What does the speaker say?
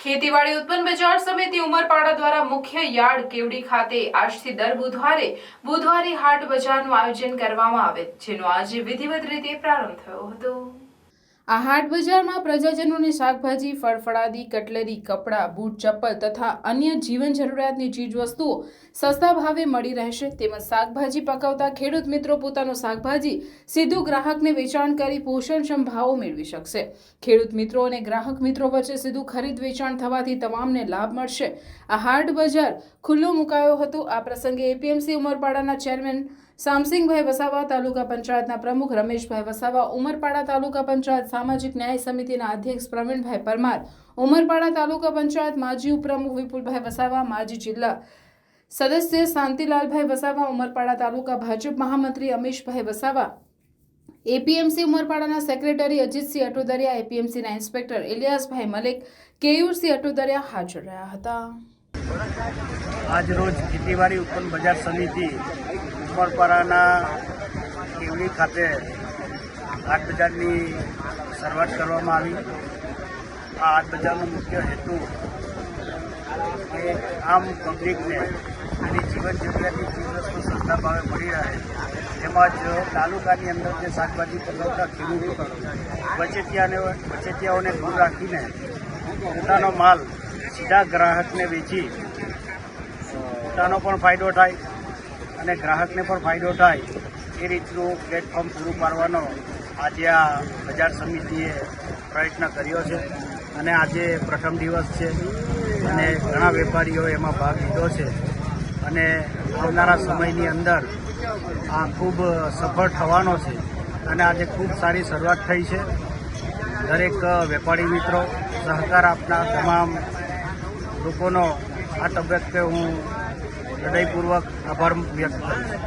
ખેતીવાડી ઉત્પન્ન બજાર સમિતિ ઉમરપાડા દ્વારા મુખ્ય યાર્ડ કેવડી ખાતે આજથી દર બુધવારે હાટ બજારનું આયોજન કરવામાં આવે, જેનો આજે વિધિવત રીતે પ્રારંભ થયો હતો। આ હાટ બજારમાં પ્રજાજનોને શાકભાજી, ફળફળાદી, કટલેરી, કપડાં, બૂટ, ચપ્પલ તથા અન્ય જીવન જરૂરિયાતની ચીજવસ્તુઓ સસ્તા ભાવે મળી રહેશે। તેમજ શાકભાજી પકવતા ખેડૂત મિત્રો પોતાનું શાકભાજી સીધું ગ્રાહકને વેચાણ કરી પોષણક્ષમ ભાવો મેળવી શકશે। ખેડૂત મિત્રો અને ગ્રાહક મિત્રો વચ્ચે સીધું ખરીદ વેચાણ થવાથી તમામને લાભ મળશે। આ હાટ બજાર ખુલ્લો મુકાયો હતો। આ પ્રસંગે એપીએમસી ઉમરપાડાના ચેરમેન શામસિંગભાઈ વસાવા, તાલુકા પંચાયતના પ્રમુખ રમેશભાઈ વસાવા, ઉમરપાડા તાલુકા પંચાયત સામાજિક ન્યાય સમિતિના અધ્યક્ષ પ્રવીણભાઈ પરમાર, ઉમરપાડા તાલુકા પંચાયત માજી ઉપપ્રમુખ વિપુલભાઈ વસાવા, માજી જિલ્લા સદસ્ય શાંતિલાલભાઈ વસાવા, ઉમરપાડા તાલુકા ભાજપ મહામંત્રી અમીશભાઈ વસાવા, એપીએમસી ઉમરપાડાના સેક્રેટરી અજીતસિંહ અટોદરિયા, એપીએમસીના ઇન્સ્પેક્ટર ઇલિયાસભાઈ મલિક, કેયુરસિંહ અટોદરિયા હાજર રહ્યા હતા। આજ રોજ ખેતીવાડી ઉત્પન્ન બજાર સમિતિ ઉમરપાડાના કેવડી ખાતે હાટ બજારની શરૂઆત કરવામાં આવી। આ હાટ બજારનો મુખ્ય હેતુ કે આમ પબ્લિકને એની જીવન જરૂરિયાતની ચીજવસ્તુ સસ્તા ભાવે મળી રહે, તેમજ તાલુકાની અંદર જે શાકભાજી પકવતા ખેડૂતો વચેટિયાઓને દૂર રાખીને પોતાનો માલ સીધા ગ્રાહકને વેચી પોતાનો પણ ફાયદો થાય અને ગ્રાહકને પણ ફાયદો થાય એ રીતનું પ્લેટફોર્મ પૂરું પાડવાનો આજે આ બજાર સમિતિએ પ્રયત્ન કર્યો છે અને આજે પ્રથમ દિવસ છે અને ઘણા વેપારીઓએ એમાં ભાગ લીધો છે અને આવનારા સમયની અંદર આ ખૂબ સફળ થવાનો છે અને આજે ખૂબ સારી શરૂઆત થઈ છે। દરેક વેપારી મિત્રો સહકાર આપનાર તમામ લોકોનો આ તબક્કે હું હૃદયપૂર્વક આભાર વ્યક્ત કરું છું।